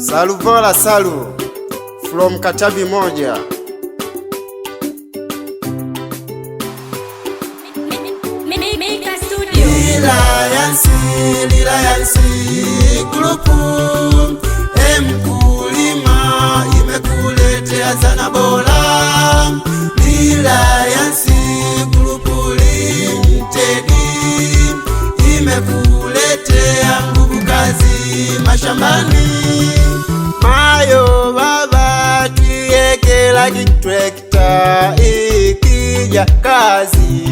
Saluvola Salu from Katavi moja. Lilayansi grupu mkulima imekuletea zana bora. Lilayansi grupu limited imekuletea nguvu kazi mashambani. Mayo baba tuyekela kitrekta, ikija kazi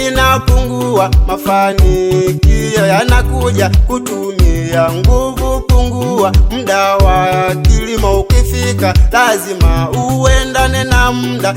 inapungua, mafanikio yanakuja kutumia nguvu pungua. Muda wa kilimo ukifika lazima uendane na muda.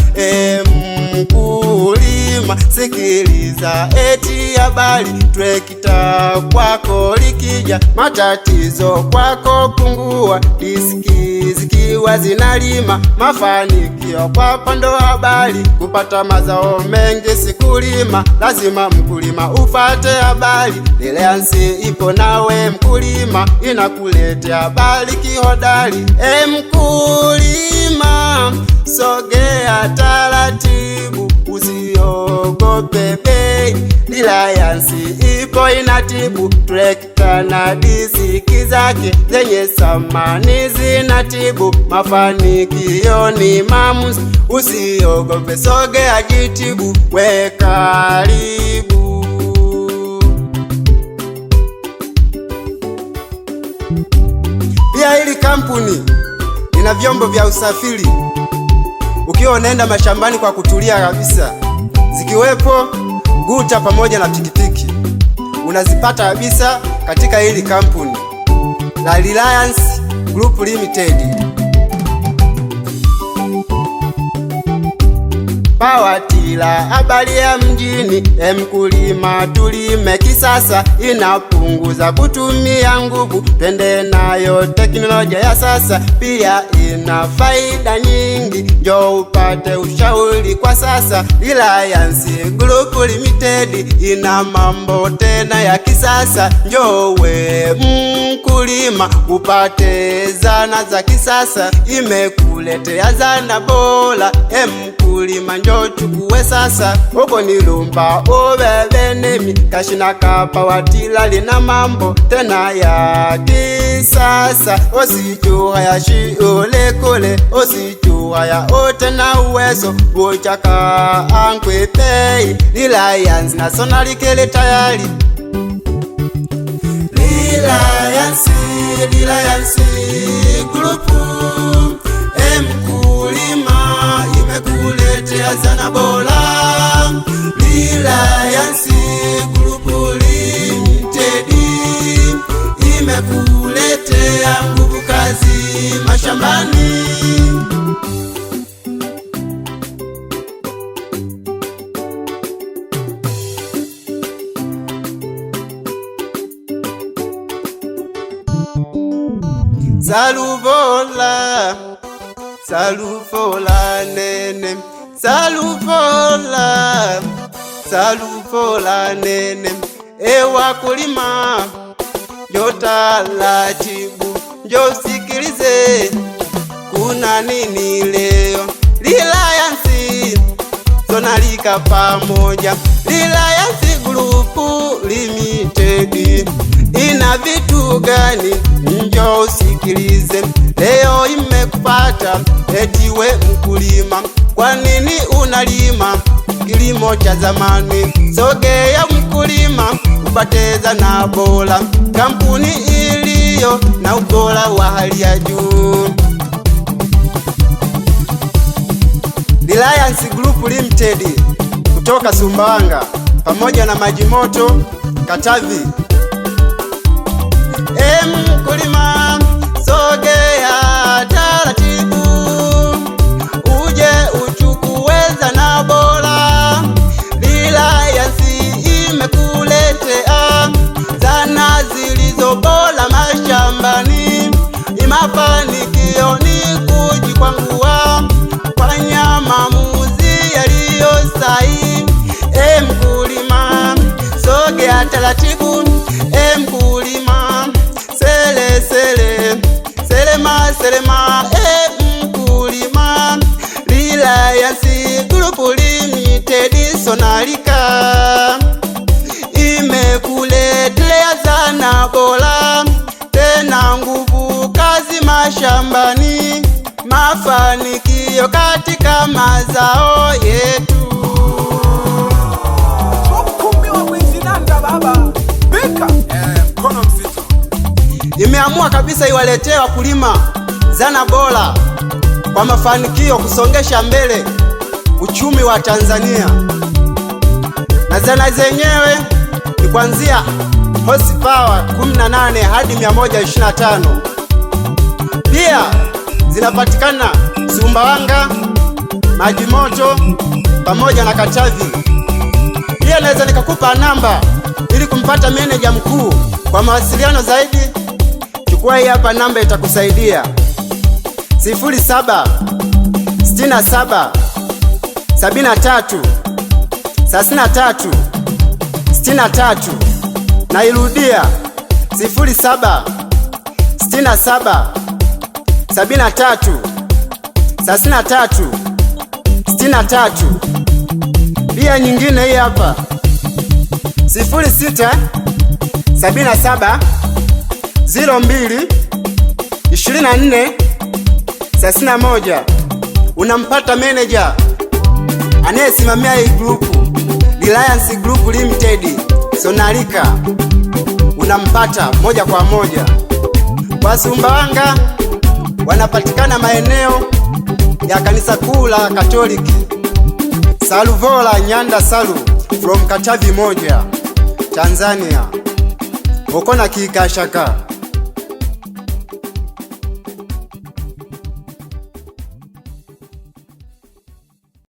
Mkulima sikiliza eti habari, trekta kwako likija matatizo kwako pungua. Diski zikiwa zinalima mafanikio kwa pando habari, kupata mazao mengi sikulima, lazima mkulima ufate habari. Lilayansi ipo nawe mkulima, inakuletea habari kihodari. Mkulima sogea taratibu, usiogope bei. Lilayansi ipo inatibu, trekta na disiki zake zenye samani zinatibu, mafanikio ni maamuzi. Usiogope, sogea jitibu, we karibu. Pia hili kampuni ina vyombo vya usafiri, ukiwa unaenda mashambani kwa kutulia kabisa, zikiwepo guta pamoja na pikipiki, unazipata kabisa katika hili kampuni la Lilayansi Group Limited. Pawatila habari ya mjini, mkulima tulime kisasa, inapunguza kutumia nguvu, twende nayo teknolojia ya sasa. Pia ina faida nyingi, njoo upate ushauri kwa sasa. Lilayansi Group Limited ina mambo tena ya kisasa, njoo we mkulima upate zana za kisasa, imekuletea zana bora. Mkulima njoo chukue sasa, uko ni lumba ubebe nemi, kashina kapawatila lina mambo tena ya kisasa. Osijuha ya shiole kule, osijuha ya ote na uwezo, uchaka ankwe pei. Lilayansi nasonalikele tayari. Lilayansi grupu mkulima imekuletea zana bora. Lilayansi Group Limited imekuletea nguvu kazi mashambani. Saluvola nene, saluvola nene. Ewa kulima njoo taratibu, njoo sikilize kuna nini leo. Lilayansi sonalika pamoja. Lilayansi Group Limited ina vitu gani? Njoo usikilize leo, imekupata eti we mkulima, kwa nini unalima kilimo cha zamani? Sogea mkulima upate zana bora, kampuni iliyo na ubora wa hali ya juu. Lilayansi Group Limited kutoka Sumbawanga pamoja na Majimoto Katavi. Mkulima sogea taratibu, uje uchukue zana bora. Lilayansi imekuletea zana zilizo bora mashambani, mafanikio ni kujikwangua, fanya maamuzi yaliyo sahihi. Mkulima sogea taratibu, Selema mkulima, Reliance Group Limited Sonalika imekuletea zana bora tena nguvu kazi mashambani, mafanikio katika mazao yetu. Imeamua kabisa iwaletee wakulima zana bora kwa mafanikio kusongesha mbele uchumi wa Tanzania, na zana zenyewe ni kuanzia horsepower 18 hadi 125. Pia zinapatikana Sumbawanga, Majimoto pamoja na Katavi. Pia naweza nikakupa namba ili kumpata meneja mkuu. Kwa mawasiliano zaidi chukua hii hapa namba, itakusaidia 0767 73 33 63. Nairudia 0767 73 33 63. Pia nyingine hii hapa 0677 02 24 31. Unampata meneja anayesimamia hii grupu Reliance Group Limited Sonalika, unampata moja kwa moja. Kwa Sumbawanga wanapatikana maeneo ya kanisa kuu la Katoliki Saluvola Nyanda Salu from Katavi moja Tanzania. Ukona kikashaka